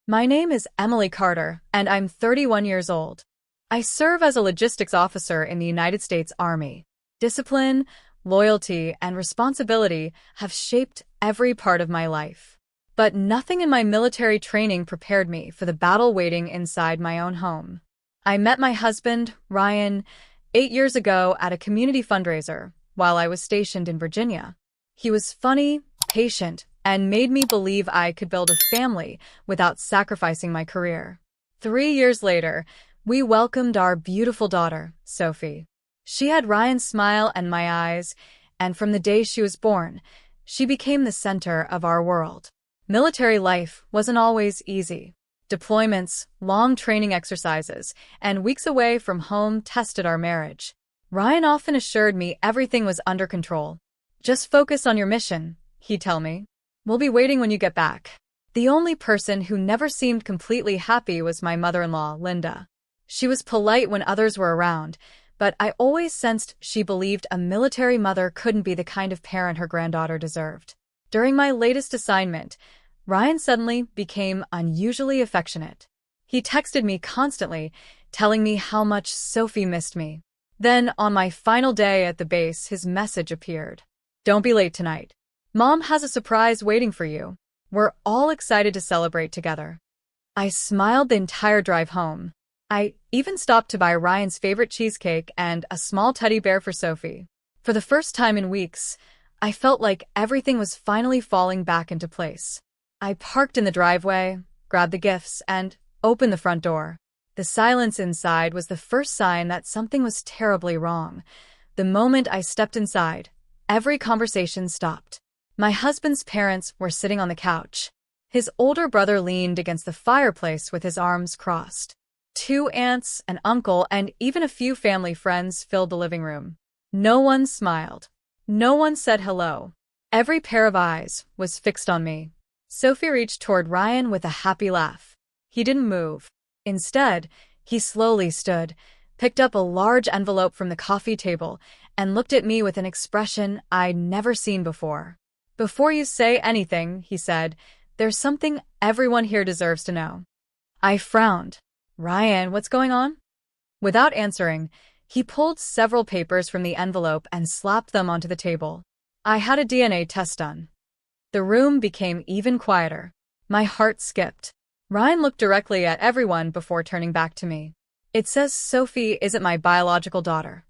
My name is Emily Carter, and I'm 31 years old. I serve as a logistics officer in the United States Army. Discipline, loyalty, and responsibility have shaped every part of my life. But nothing in my military training prepared me for the battle waiting inside my own home. I met my husband, Ryan, 8 years ago at a community fundraiser while I was stationed in Virginia. He was funny, patient, and made me believe I could build a family without sacrificing my career. 3 years later, we welcomed our beautiful daughter, Sophie. She had Ryan's smile and my eyes, and from the day she was born, she became the center of our world. Military life wasn't always easy. Deployments, long training exercises, and weeks away from home tested our marriage. Ryan often assured me everything was under control. "Just focus on your mission," he'd tell me. "We'll be waiting when you get back." The only person who never seemed completely happy was my mother-in-law, Linda. She was polite when others were around, but I always sensed she believed a military mother couldn't be the kind of parent her granddaughter deserved. During my latest assignment, Ryan suddenly became unusually affectionate. He texted me constantly, telling me how much Sophie missed me. Then, on my final day at the base, his message appeared. "Don't be late tonight. Mom has a surprise waiting for you. We're all excited to celebrate together." I smiled the entire drive home. I even stopped to buy Ryan's favorite cheesecake and a small teddy bear for Sophie. For the first time in weeks, I felt like everything was finally falling back into place. I parked in the driveway, grabbed the gifts, and opened the front door. The silence inside was the first sign that something was terribly wrong. The moment I stepped inside, every conversation stopped. My husband's parents were sitting on the couch. His older brother leaned against the fireplace with his arms crossed. Two aunts, an uncle, and even a few family friends filled the living room. No one smiled. No one said hello. Every pair of eyes was fixed on me. Sophie reached toward Ryan with a happy laugh. He didn't move. Instead, he slowly stood, picked up a large envelope from the coffee table, and looked at me with an expression I'd never seen before. "Before you say anything," he said, "there's something everyone here deserves to know." I frowned. "Ryan, what's going on?" Without answering, he pulled several papers from the envelope and slapped them onto the table. "I had a DNA test done." The room became even quieter. My heart skipped. Ryan looked directly at everyone before turning back to me. "It says Sophie isn't my biological daughter."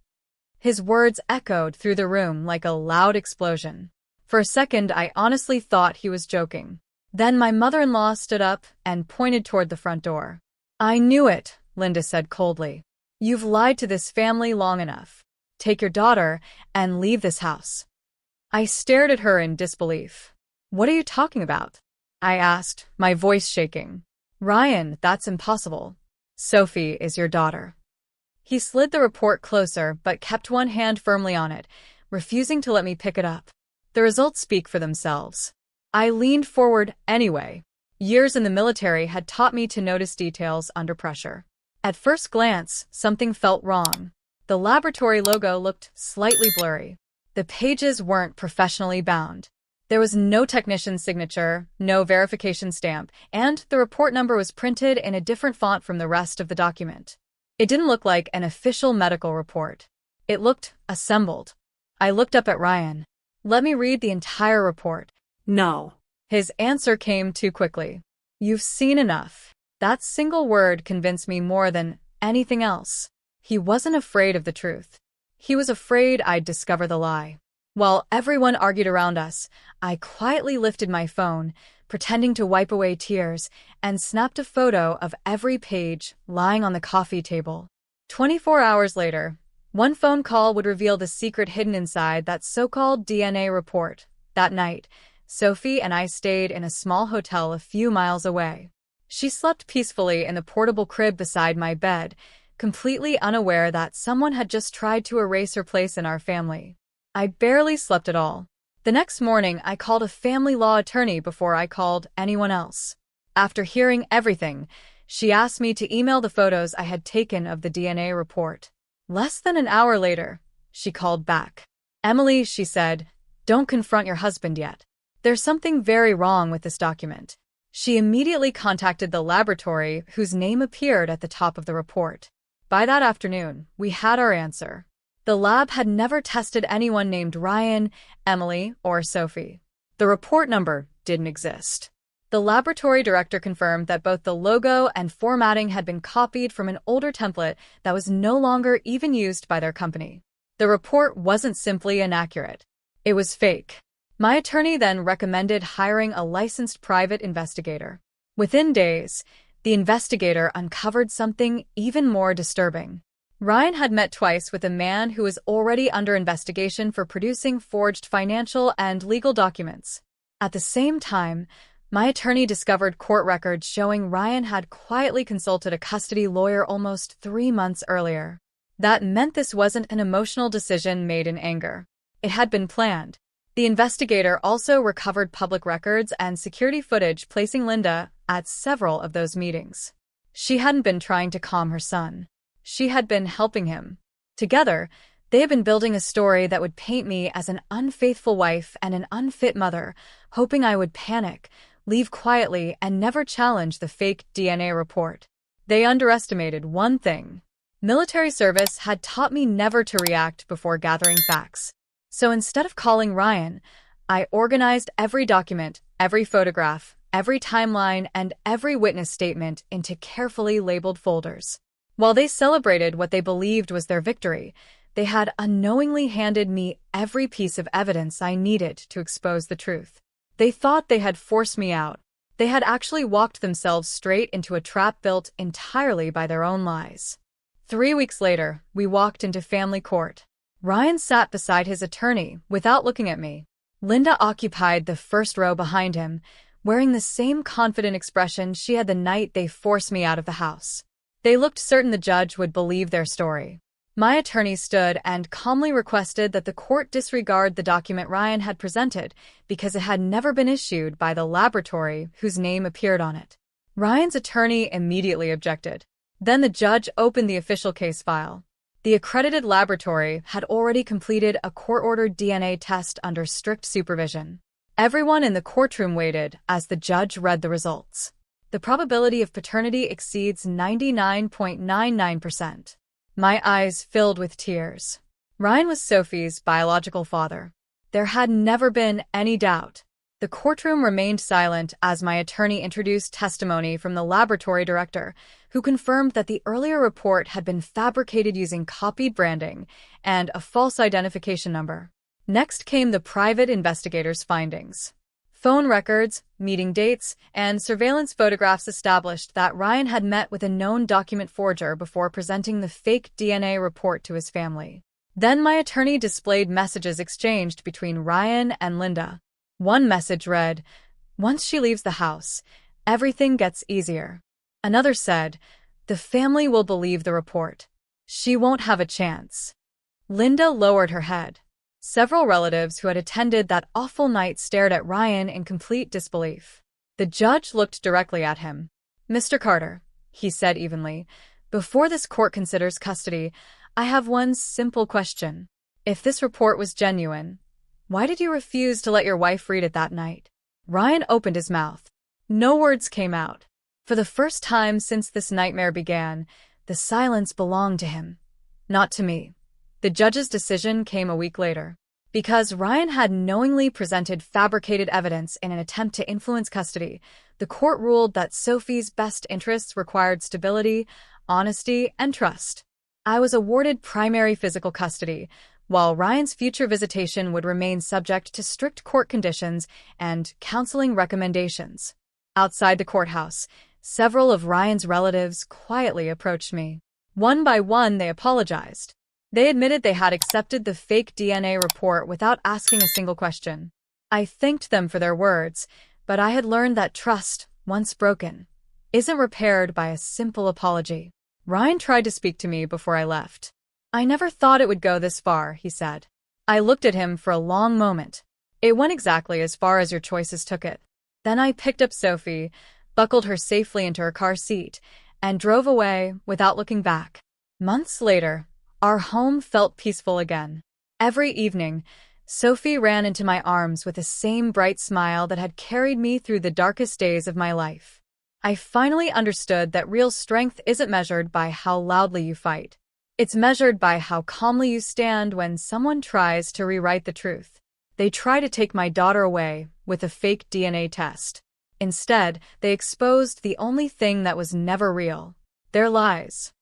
His words echoed through the room like a loud explosion. For a second, I honestly thought he was joking. Then my mother-in-law stood up and pointed toward the front door. "I knew it," Linda said coldly. "You've lied to this family long enough. Take your daughter and leave this house." I stared at her in disbelief. "What are you talking about?" I asked, my voice shaking. "Ryan, that's impossible. Sophie is your daughter." He slid the report closer but kept one hand firmly on it, refusing to let me pick it up. The results speak for themselves. I leaned forward anyway. Years in the military had taught me to notice details under pressure. At first glance, something felt wrong. The laboratory logo looked slightly blurry. The pages weren't professionally bound. There was no technician's signature, no verification stamp, and the report number was printed in a different font from the rest of the document. It didn't look like an official medical report. It looked assembled. I looked up at Ryan. "Let me read the entire report." No. His answer came too quickly. "You've seen enough." That single word convinced me more than anything else. He wasn't afraid of the truth. He was afraid I'd discover the lie. While everyone argued around us, I quietly lifted my phone, pretending to wipe away tears, and snapped a photo of every page lying on the coffee table. 24 hours later, one phone call would reveal the secret hidden inside that so-called DNA report. That night, Sophie and I stayed in a small hotel a few miles away. She slept peacefully in the portable crib beside my bed, completely unaware that someone had just tried to erase her place in our family. I barely slept at all. The next morning, I called a family law attorney before I called anyone else. After hearing everything, she asked me to email the photos I had taken of the DNA report. Less than an hour later, she called back. "Emily," she said, "don't confront your husband yet. There's something very wrong with this document." She immediately contacted the laboratory whose name appeared at the top of the report. By that afternoon, we had our answer. The lab had never tested anyone named Ryan, Emily, or Sophie. The report number didn't exist. The laboratory director confirmed that both the logo and formatting had been copied from an older template that was no longer even used by their company. The report wasn't simply inaccurate. It was fake. My attorney then recommended hiring a licensed private investigator. Within days, the investigator uncovered something even more disturbing. Ryan had met twice with a man who was already under investigation for producing forged financial and legal documents. At the same time, my attorney discovered court records showing Ryan had quietly consulted a custody lawyer almost 3 months earlier. That meant this wasn't an emotional decision made in anger. It had been planned. The investigator also recovered public records and security footage placing Linda at several of those meetings. She hadn't been trying to calm her son. She had been helping him. Together, they had been building a story that would paint me as an unfaithful wife and an unfit mother, hoping I would panic, leave quietly, and never challenge the fake DNA report. They underestimated one thing. Military service had taught me never to react before gathering facts. So instead of calling Ryan, I organized every document, every photograph, every timeline, and every witness statement into carefully labeled folders. While they celebrated what they believed was their victory, they had unknowingly handed me every piece of evidence I needed to expose the truth. They thought they had forced me out. They had actually walked themselves straight into a trap built entirely by their own lies. 3 weeks later, we walked into family court. Ryan sat beside his attorney without looking at me. Linda occupied the first row behind him, wearing the same confident expression she had the night they forced me out of the house. They looked certain the judge would believe their story. My attorney stood and calmly requested that the court disregard the document Ryan had presented because it had never been issued by the laboratory whose name appeared on it. Ryan's attorney immediately objected. Then the judge opened the official case file. The accredited laboratory had already completed a court-ordered DNA test under strict supervision. Everyone in the courtroom waited as the judge read the results. The probability of paternity exceeds 99.99%. My eyes filled with tears. Ryan was Sophie's biological father. There had never been any doubt. The courtroom remained silent as my attorney introduced testimony from the laboratory director, who confirmed that the earlier report had been fabricated using copied branding and a false identification number. Next came the private investigator's findings. Phone records, meeting dates, and surveillance photographs established that Ryan had met with a known document forger before presenting the fake DNA report to his family. Then my attorney displayed messages exchanged between Ryan and Linda. One message read, "Once she leaves the house, everything gets easier." Another said, "The family will believe the report. She won't have a chance." Linda lowered her head. Several relatives who had attended that awful night stared at Ryan in complete disbelief. The judge looked directly at him. "Mr. Carter," he said evenly, "before this court considers custody, I have one simple question. If this report was genuine, why did you refuse to let your wife read it that night?" Ryan opened his mouth. No words came out. For the first time since this nightmare began, the silence belonged to him, not to me. The judge's decision came a week later. Because Ryan had knowingly presented fabricated evidence in an attempt to influence custody, the court ruled that Sophie's best interests required stability, honesty, and trust. I was awarded primary physical custody, while Ryan's future visitation would remain subject to strict court conditions and counseling recommendations. Outside the courthouse, several of Ryan's relatives quietly approached me. One by one, they apologized. They admitted they had accepted the fake DNA report without asking a single question. I thanked them for their words, but I had learned that trust, once broken, isn't repaired by a simple apology. Ryan tried to speak to me before I left. "I never thought it would go this far," he said. I looked at him for a long moment. "It went exactly as far as your choices took it." Then I picked up Sophie, buckled her safely into her car seat, and drove away without looking back. Months later, our home felt peaceful again. Every evening, Sophie ran into my arms with the same bright smile that had carried me through the darkest days of my life. I finally understood that real strength isn't measured by how loudly you fight. It's measured by how calmly you stand when someone tries to rewrite the truth. They try to take my daughter away with a fake DNA test. Instead, they exposed the only thing that was never real: their lies.